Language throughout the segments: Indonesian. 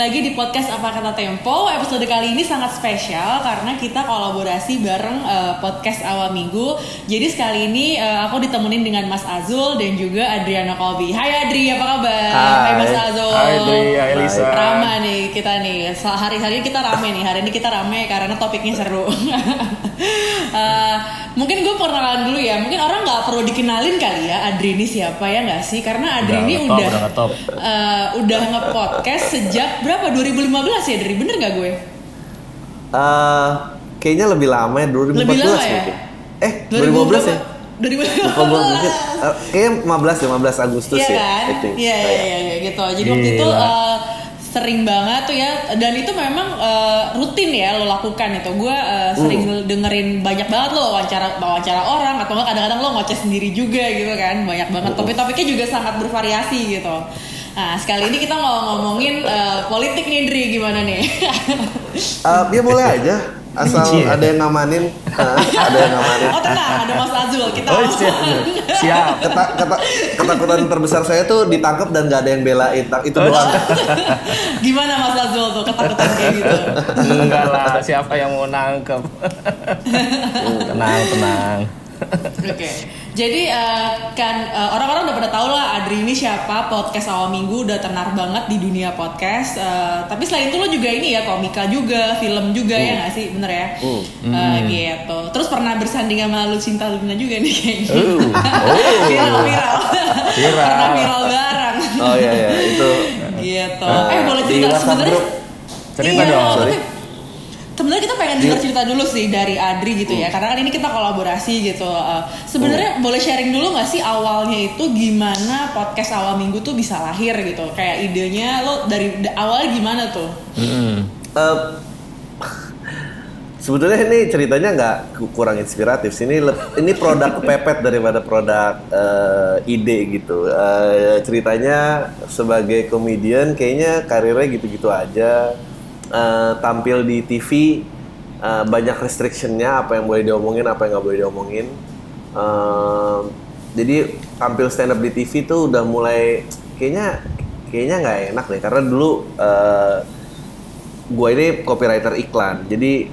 lagi di podcast Apa Kata Tempo. Episode kali ini sangat spesial karena kita kolaborasi bareng podcast Awal Minggu. Jadi sekali ini aku ditemenin dengan Mas Azul dan juga Adriana Kolbi. Hai Adri, apa kabar? Hai Mas Azul. Hai Adri, hai Lisa. Rama nih kita nih. Hari-hari kita rame nih. Hari ini kita rame karena topiknya seru. Mungkin gue perkenalan dulu ya. Mungkin orang nggak perlu dikenalin kali ya Adri ini siapa ya nggak sih? Karena Adri ini udah nge-podcast sejak berapa? 2015 ya Adri? Bener nggak gue? Kayaknya lebih lama ya, 2014 lebih lama ya? mungkin. 2015 ya? 2015. Kayaknya 15 Agustus ya. Kan? Iya gitu. Jadi waktu itu sering banget tuh ya, dan itu memang rutin ya lo lakukan itu. Gue sering dengerin banyak banget lo wawancara orang, atau nggak kadang-kadang lo ngoceh sendiri juga gitu kan, banyak banget. Topik-topiknya juga sangat bervariasi gitu. Nah sekali ini kita mau ngomongin politik nih Dri, gimana nih? Ya boleh aja, asal ada yang ngamanin. Oh tenang, ada Mas Azul, kita siap. Ketakutan terbesar saya tuh ditangkap dan gak ada yang belain, itu doang. Gimana Mas Azul tuh ketakutan kayak gitu? Enggak lah, siapa yang mau nangkep? Tenang. Oke. Jadi orang-orang udah pada tahu lah Adri ini siapa. Podcast Awal Minggu udah tenar banget di dunia podcast. Tapi selain itu lo juga ini ya, komika juga, film juga ya nggak sih, bener ya? Gitu. Terus pernah bersanding sama Lucinta Luna juga nih kayaknya. Viral. Pernah viral bareng. Oh iya itu. Gitu. Boleh cerita sebenarnya? Cerita dong. Sorry. Sebenarnya kita pengen dengar cerita dulu sih dari Adri gitu ya, karena kan ini kita kolaborasi gitu. Sebenarnya boleh sharing dulu nggak sih awalnya itu gimana podcast Awal Minggu tuh bisa lahir gitu? Kayak idenya lo dari awalnya gimana tuh? Sebetulnya ini ceritanya nggak kurang inspiratif. Ini produk kepepet daripada produk ide gitu. Ceritanya sebagai komedian kayaknya karirnya gitu-gitu aja. Tampil di TV banyak restrictionnya, apa yang boleh diomongin, apa yang nggak boleh diomongin. Jadi tampil stand up di TV tuh udah mulai kayaknya nggak enak deh, karena dulu gue ini copywriter iklan. Jadi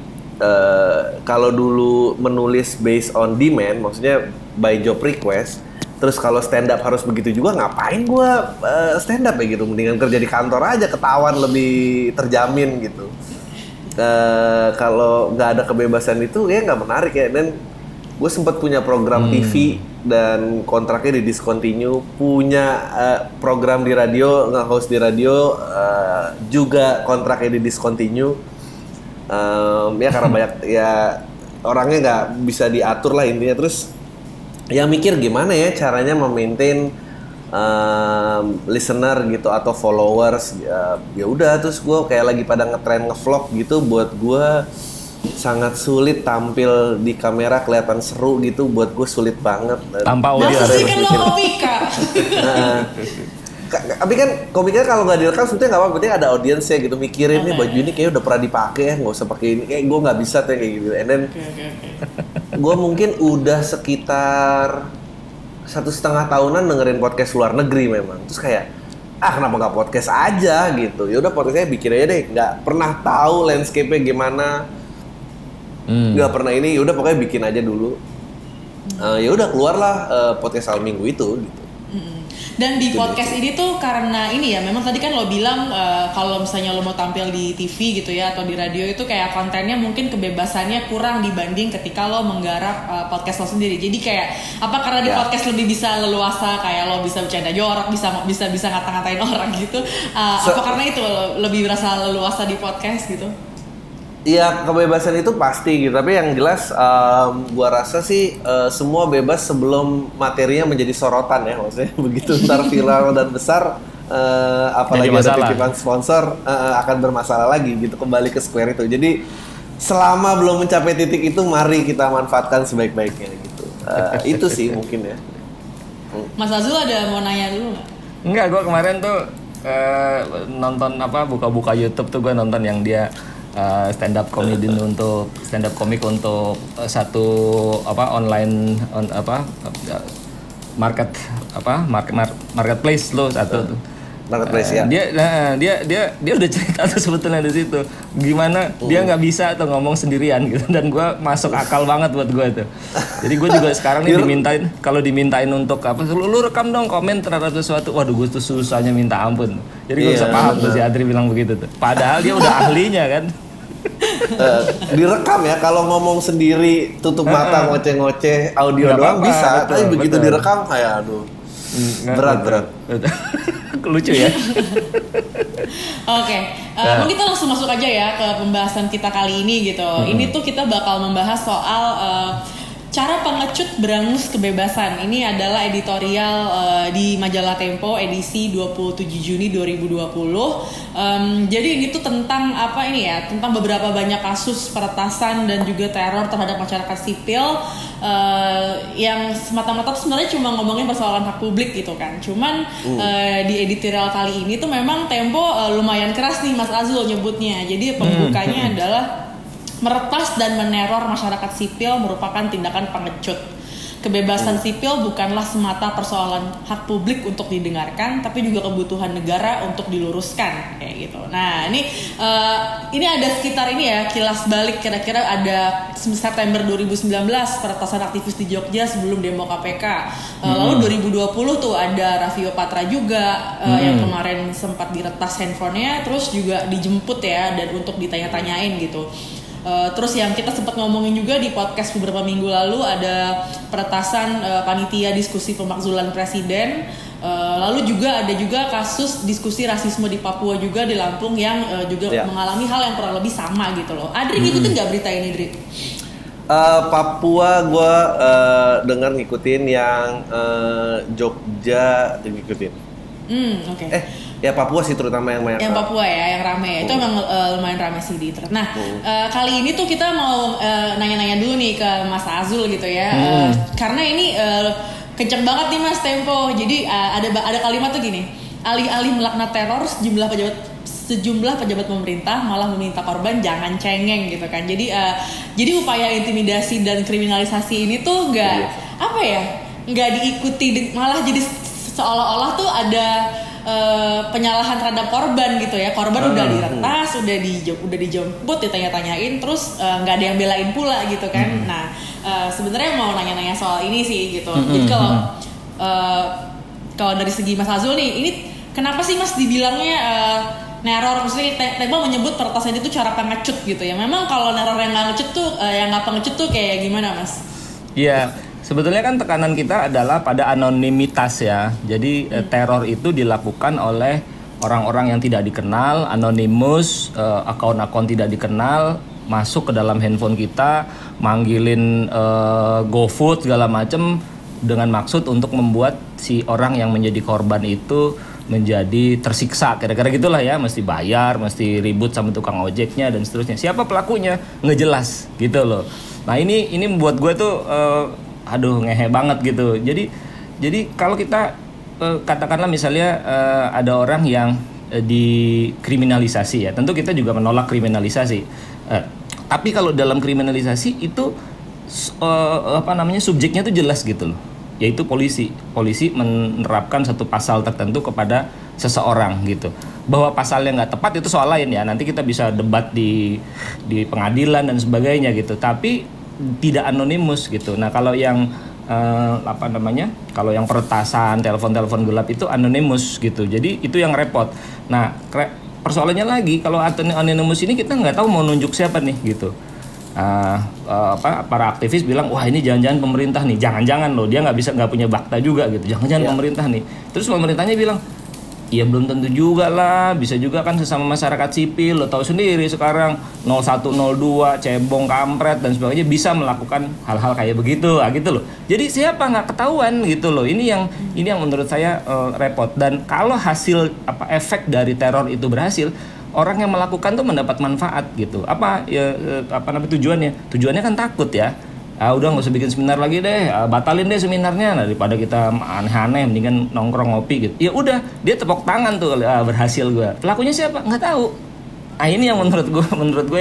kalau dulu menulis based on demand, maksudnya by job request. Terus kalau stand up harus begitu juga, ngapain gue stand up ya gitu? Mendingan kerja di kantor aja, ketahuan lebih terjamin gitu. Kalau nggak ada kebebasan itu, ya nggak menarik ya. Dan gue sempat punya program TV dan kontraknya di discontinue. Punya program di radio, nge-host di radio, juga kontraknya di discontinue. Ya karena banyak ya orangnya nggak bisa diatur lah intinya. Terus yang mikir gimana ya caranya memaintain listener gitu atau followers. Ya udah, terus gue kayak lagi pada ngetrend ngevlog gitu. Buat gue sangat sulit tampil di kamera kelihatan seru gitu. Buat gue sulit banget. Tanpa audio. Masa sih kan lo komika? Tapi kan komika kalau nggak direkam sebetulnya nggak apa-apa, penting ada audiensnya gitu. Mikirin nih baju ini kayak udah pernah dipakai ya, nggak usah pakai ini. Kayak gue nggak bisa tuh kayak gitu. And then gue mungkin udah sekitar 1,5 tahunan dengerin podcast luar negeri memang. Terus kayak kenapa nggak podcast aja gitu? Ya udah podcastnya bikin aja deh. Nggak pernah tahu landscape-nya gimana, nggak pernah ini. Ya udah pokoknya bikin aja dulu. Ya udah keluarlah podcast Awal Minggu itu gitu. Dan di podcast ini tuh karena ini ya, memang tadi kan lo bilang kalau misalnya lo mau tampil di TV gitu ya atau di radio itu kayak kontennya mungkin kebebasannya kurang dibanding ketika lo menggarap podcast lo sendiri. Jadi kayak apa karena di podcast lebih bisa leluasa, kayak lo bisa bercanda jorok, bisa ngata-ngatain orang gitu. Apa karena itu lo lebih merasa leluasa di podcast gitu? Iya, kebebasan itu pasti gitu, tapi yang jelas gua rasa sih semua bebas sebelum materinya menjadi sorotan ya, maksudnya begitu ntar viral dan besar, apalagi ada titipan sponsor akan bermasalah lagi gitu, kembali ke square itu. Jadi selama belum mencapai titik itu, mari kita manfaatkan sebaik-baiknya gitu. Itu sih mungkin ya. Mas Azul ada mau nanya dulu nggak? Enggak, gue kemarin tuh nonton buka-buka YouTube tuh gue nonton yang dia stand up comedian untuk stand up komik untuk satu online marketplace lo satu tuh. marketplace ya. Dia udah cerita tuh sebetulnya di situ gimana dia nggak bisa tuh ngomong sendirian gitu, dan gue masuk akal banget buat gue itu. Jadi gue juga sekarang nih dimintain untuk apa, lu rekam dong komen terhadap sesuatu, waduh gue tuh susahnya minta ampun. Jadi gue bisa paham tuh si Adri bilang begitu tuh, padahal dia udah ahlinya kan. Direkam ya, kalau ngomong sendiri tutup mata ngoceh-ngoceh audio doang bisa, tapi begitu direkam kayak aduh berat. Lucu ya. Oke, mungkin kita langsung masuk aja ya ke pembahasan kita kali ini gitu. Ini tuh kita bakal membahas soal cara pengecut berangus kebebasan. Ini adalah editorial di majalah Tempo edisi 27 Juni 2020. Jadi ini tuh tentang apa ini ya? Tentang beberapa banyak kasus peretasan dan juga teror terhadap masyarakat sipil yang semata-mata tuh sebenarnya cuma ngomongin persoalan hak publik gitu kan. Cuman di editorial kali ini tuh memang Tempo lumayan keras nih Mas Azul nyebutnya. Jadi pembukanya adalah meretas dan meneror masyarakat sipil merupakan tindakan pengecut. Kebebasan sipil bukanlah semata persoalan hak publik untuk didengarkan, tapi juga kebutuhan negara untuk diluruskan kayak gitu. Nah ini ada sekitar ini ya, kilas balik kira-kira ada September 2019 peretasan aktivis di Jogja sebelum demo KPK. Lalu 2020 tuh ada Raffio Patra juga yang kemarin sempat diretas handphonenya, terus juga dijemput ya dan untuk ditanya-tanyain gitu. Terus yang kita sempat ngomongin juga di podcast beberapa minggu lalu ada peretasan panitia diskusi pemakzulan presiden. Lalu juga ada juga kasus diskusi rasisme di Papua juga di Lampung yang juga mengalami hal yang kurang lebih sama gitu loh. Adri ngikutin nggak berita ini, Dri? Papua gue dengar ngikutin, yang Jogja ngikutin. Oke. Ya Papua sih terutama yang banyak. Yang Papua ya, yang rame ya. Itu emang lumayan rame sih di internet. Nah, kali ini tuh kita mau nanya-nanya dulu nih ke Mas Azul gitu ya. Karena ini kenceng banget nih Mas Tempo. Jadi ada kalimat tuh gini. Alih-alih melaknat teror, sejumlah pejabat pemerintah malah meminta korban jangan cengeng gitu kan. Jadi upaya intimidasi dan kriminalisasi ini tuh nggak diikuti, malah jadi seolah-olah tuh ada penyalahan terhadap korban gitu ya. Korban udah diretas, udah dijemput, ditanya-tanyain, terus nggak ada yang belain pula gitu kan. Nah sebenarnya mau nanya-nanya soal ini sih gitu. Jadi kalau dari segi Mas Azul nih, ini kenapa sih Mas dibilangnya neror? Maksudnya Tempo menyebut peretasan itu cara pengecut gitu ya. Memang kalau neror yang nggak ngecut tuh, yang nggak pengecut tuh kayak gimana Mas? Iya. Sebetulnya kan tekanan kita adalah pada anonimitas ya. Jadi teror itu dilakukan oleh orang-orang yang tidak dikenal, anonimus, akun-akun tidak dikenal, masuk ke dalam handphone kita, manggilin GoFood segala macem dengan maksud untuk membuat si orang yang menjadi korban itu menjadi tersiksa, kira-kira gitulah ya, mesti bayar, mesti ribut sama tukang ojeknya dan seterusnya. Siapa pelakunya? Ngejelas gitu loh. Nah ini membuat gue tuh ngehe banget gitu. Jadi kalau kita katakanlah misalnya ada orang yang dikriminalisasi ya, tentu kita juga menolak kriminalisasi. Tapi kalau dalam kriminalisasi itu subjeknya tuh jelas gitu loh, yaitu polisi menerapkan satu pasal tertentu kepada seseorang gitu. Bahwa pasalnya nggak tepat itu soal lain ya, nanti kita bisa debat di pengadilan dan sebagainya gitu. Tapi tidak anonimus gitu. Nah kalau yang kalau yang peretasan telepon gelap itu anonimus gitu. Jadi itu yang repot. Nah persoalannya lagi, kalau anonimus ini kita nggak tahu mau nunjuk siapa nih gitu. Para aktivis bilang wah ini jangan-jangan pemerintah nih, jangan-jangan loh dia nggak punya bakta juga gitu, jangan-jangan pemerintah nih. Terus pemerintahnya bilang iya belum tentu juga lah, bisa juga kan sesama masyarakat sipil, lo tahu sendiri sekarang 0102 cebong kampret dan sebagainya bisa melakukan hal-hal kayak begitu gitu loh. Jadi siapa nggak ketahuan gitu loh. Ini yang menurut saya repot. Dan kalau hasil efek dari teror itu berhasil, orang yang melakukan tuh mendapat manfaat gitu. Tujuannya? Tujuannya kan takut ya. Udah nggak usah bikin seminar lagi deh, batalin deh seminarnya. Nah, daripada kita aneh-aneh, mendingan nongkrong ngopi gitu. Ya udah, dia tepuk tangan tuh, berhasil gue. Pelakunya siapa? Nggak tahu. Nah ini yang menurut gue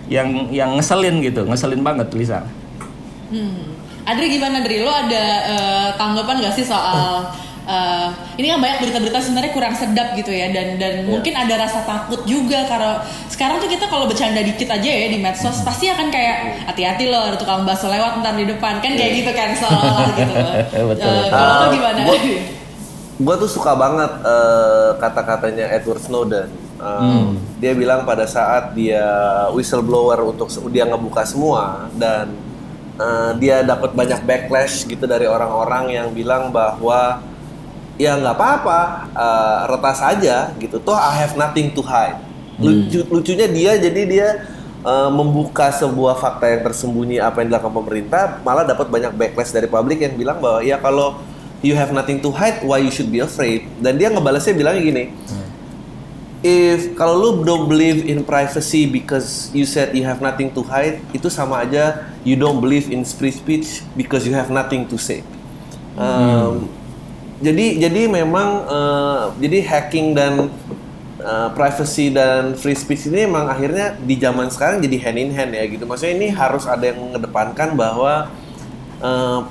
yang ngeselin gitu, ngeselin banget Lisa. Adri gimana Adri? Lo ada tanggapan nggak sih soal ini kan banyak berita-berita sebenarnya kurang sedap gitu ya, dan mungkin ada rasa takut juga karena sekarang tuh kita kalau bercanda dikit aja ya di medsos pasti akan kayak hati-hati loh ada tukang bakso lewat ntar di depan kan kayak gitu kan seolah-olah gitu. Kalau lo gimana? Gue tuh suka banget kata-katanya Edward Snowden. Dia bilang pada saat dia whistleblower untuk dia ngebuka semua dan dia dapat banyak backlash gitu dari orang-orang yang bilang bahwa ya nggak apa-apa, retas aja gitu. Toh I have nothing to hide. Lucunya dia membuka sebuah fakta yang tersembunyi apa yang dilakukan pemerintah, malah dapat banyak backlash dari publik yang bilang bahwa ya kalau you have nothing to hide, why you should be afraid? Dan dia ngebalasnya bilangnya gini, kalau lu don't believe in privacy because you said you have nothing to hide, itu sama aja you don't believe in free speech because you have nothing to say. Jadi memang jadi hacking dan privacy dan free speech ini memang akhirnya di zaman sekarang jadi hand in hand ya gitu. Maksudnya ini harus ada yang mengedepankan bahwa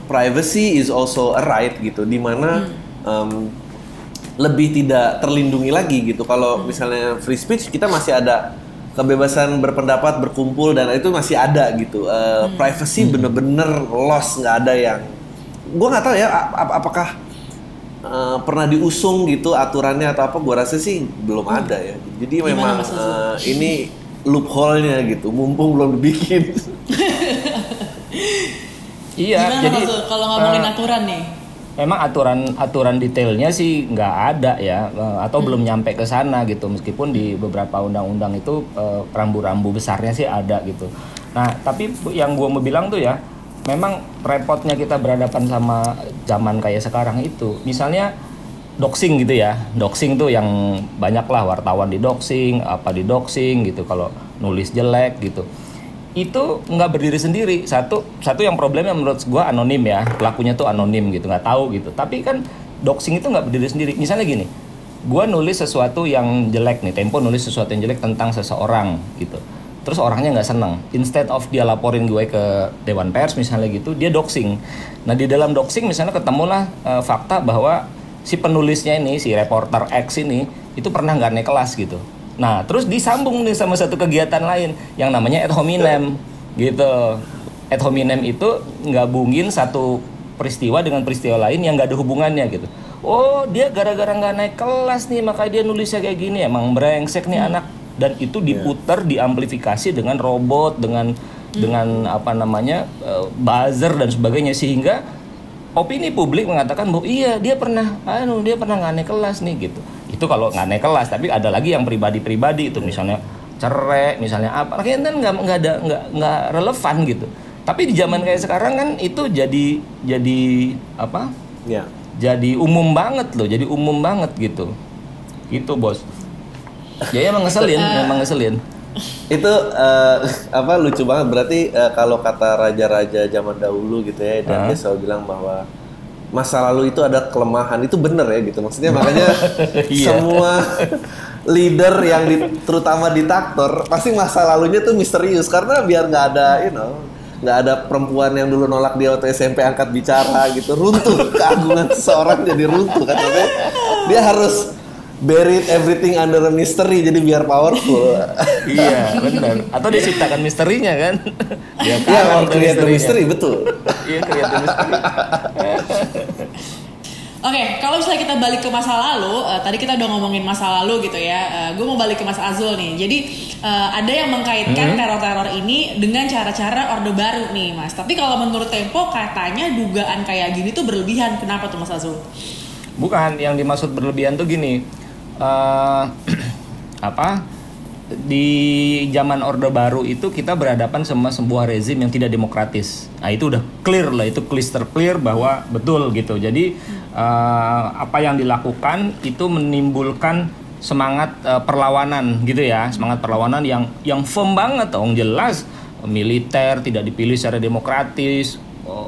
privacy is also a right gitu, dimana lebih tidak terlindungi lagi gitu. Kalau misalnya free speech kita masih ada kebebasan berpendapat, berkumpul dan itu masih ada gitu. Privacy bener-bener lost, nggak ada yang, gue nggak tahu ya apakah pernah diusung gitu aturannya atau apa. Gue rasa sih belum ada ya. Jadi memang ini loophole-nya gitu, mumpung belum dibikin. Iya, gimana jadi kalau ngomongin aturan nih? Memang aturan detailnya sih nggak ada ya, atau belum nyampe ke sana gitu. Meskipun di beberapa undang-undang itu rambu-rambu besarnya sih ada gitu. Nah, tapi yang gue mau bilang tuh ya, memang repotnya kita berhadapan sama zaman kayak sekarang itu. Misalnya doxing gitu ya, doxing tuh yang banyak lah wartawan di doxing, apa di doxing gitu. Kalau nulis jelek gitu. Itu nggak berdiri sendiri. Satu yang problemnya menurut gue anonim ya, pelakunya tuh anonim gitu, nggak tahu gitu. Tapi kan doxing itu nggak berdiri sendiri. Misalnya gini, gue nulis sesuatu yang jelek nih, Tempo nulis sesuatu yang jelek tentang seseorang gitu, terus orangnya nggak seneng, instead of dia laporin gue ke Dewan Pers misalnya gitu, dia doxing. Nah di dalam doxing misalnya ketemulah fakta bahwa si penulisnya ini, si reporter X ini itu pernah nggak naik kelas gitu. Nah, terus disambung nih sama satu kegiatan lain yang namanya ad hominem gitu. Ad hominem itu gabungin satu peristiwa dengan peristiwa lain yang gak ada hubungannya gitu. Oh, dia gara-gara gak naik kelas nih, makanya dia nulisnya kayak gini. Emang brengsek nih anak. Dan itu diputar, diamplifikasi dengan robot, dengan apa namanya, buzzer dan sebagainya, sehingga opini publik mengatakan bahwa iya dia pernah nggak naik kelas nih gitu. Itu kalau nggak naik kelas, tapi ada lagi yang pribadi itu misalnya cerai, misalnya apa, akhirnya nggak relevan gitu. Tapi di zaman kayak sekarang kan itu jadi apa? Ya. Jadi umum banget loh, jadi umum banget gitu. Gitu bos. Ya emang ngeselin. Itu apa lucu banget, berarti kalau kata raja-raja zaman dahulu gitu ya, dan dia selalu bilang bahwa masa lalu itu ada kelemahan, itu bener ya gitu. Maksudnya makanya semua leader yang terutama diktator pasti masa lalunya tuh misterius, karena biar nggak ada nggak ada perempuan yang dulu nolak dia waktu SMP angkat bicara gitu, runtuh keagungan seseorang jadi runtuh kan. Maksudnya dia harus buried everything under a mystery, jadi biar powerful. Iya, benar. Atau diciptakan misterinya kan? Iya, create misteri, betul. Iya, create misteri. Oke, kalau misalnya kita balik ke masa lalu, tadi kita udah ngomongin masa lalu gitu ya. Gue mau balik ke Mas Azul nih. Jadi ada yang mengkaitkan teror-teror ini dengan cara-cara Orde Baru nih, Mas. Tapi kalau menurut Tempo katanya dugaan kayak gini tuh berlebihan. Kenapa tuh Mas Azul? Bukan, yang dimaksud berlebihan tuh gini. Di zaman Orde Baru itu kita berhadapan sama sebuah rezim yang tidak demokratis. Nah itu udah clear lah, itu crystal clear bahwa betul gitu. Jadi apa yang dilakukan itu menimbulkan semangat perlawanan gitu ya, semangat perlawanan yang firm banget, jelas militer tidak dipilih secara demokratis,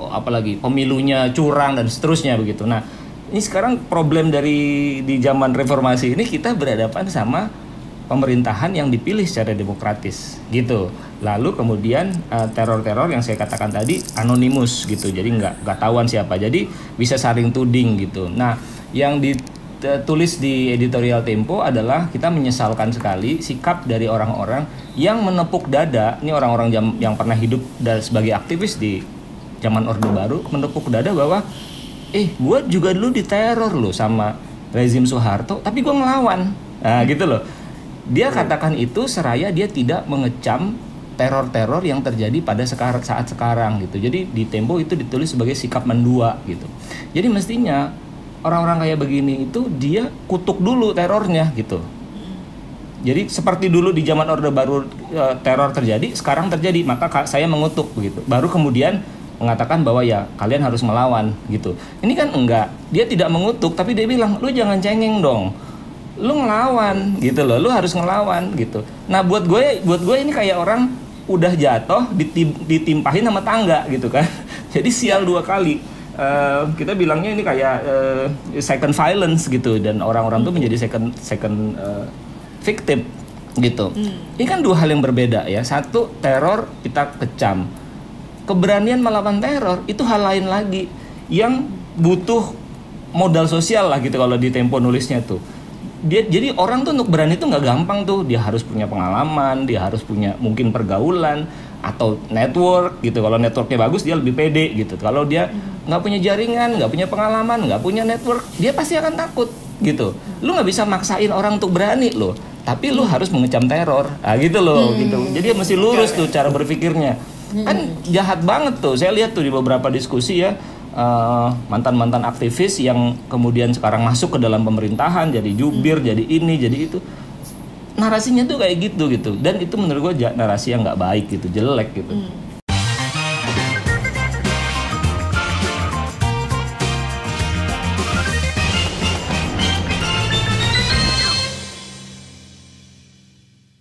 apalagi pemilunya curang dan seterusnya begitu. Nah ini sekarang problem di zaman reformasi ini, kita berhadapan sama pemerintahan yang dipilih secara demokratis gitu. Lalu kemudian teror-teror yang saya katakan tadi anonimus gitu, jadi nggak tahuan siapa, jadi bisa saling tuding gitu. Nah yang ditulis di editorial Tempo adalah kita menyesalkan sekali sikap dari orang-orang yang menepuk dada. Ini orang-orang yang pernah hidup sebagai aktivis di zaman Orde Baru, menepuk dada bahwa gue juga dulu diteror loh sama rezim Soeharto, tapi gue ngelawan. Nah gitu loh. Dia katakan itu seraya dia tidak mengecam teror-teror yang terjadi pada saat sekarang gitu. Jadi di Tempo itu ditulis sebagai sikap mendua gitu. Jadi mestinya orang-orang kayak begini itu dia kutuk dulu terornya gitu. Jadi seperti dulu di zaman Orde Baru teror terjadi, sekarang terjadi, maka saya mengutuk begitu. Baru kemudian mengatakan bahwa ya kalian harus melawan gitu. Ini kan enggak, dia tidak mengutuk tapi dia bilang lu jangan cengeng dong. Lu ngelawan gitu loh, lu harus ngelawan gitu. Nah buat gue ini kayak orang udah jatuh ditimpahin sama tangga gitu kan. Jadi sial dua kali. Kita bilangnya ini kayak second violence gitu, dan orang-orang tuh menjadi second victim gitu. Ini kan dua hal yang berbeda ya. Satu, teror kita kecam. Keberanian melawan teror itu hal lain lagi yang butuh modal sosial lah gitu kalau di Tempo nulisnya tuh. Jadi orang tuh untuk berani tuh nggak gampang tuh. Dia harus punya pengalaman, dia harus punya mungkin pergaulan atau network gitu. Kalau networknya bagus dia lebih pede gitu. Kalau dia nggak punya jaringan, nggak punya pengalaman, nggak punya network, dia pasti akan takut gitu. Lu nggak bisa maksain orang untuk berani loh, tapi lu harus mengecam teror, gitu loh gitu. Jadi mesti lurus tuh cara berpikirnya. Kan jahat banget tuh. Saya lihat tuh di beberapa diskusi ya, mantan-mantan aktivis yang kemudian sekarang masuk ke dalam pemerintahan, jadi jubir, jadi ini, jadi itu. Narasinya tuh kayak gitu. Dan itu menurut gue narasi yang nggak baik gitu, jelek gitu.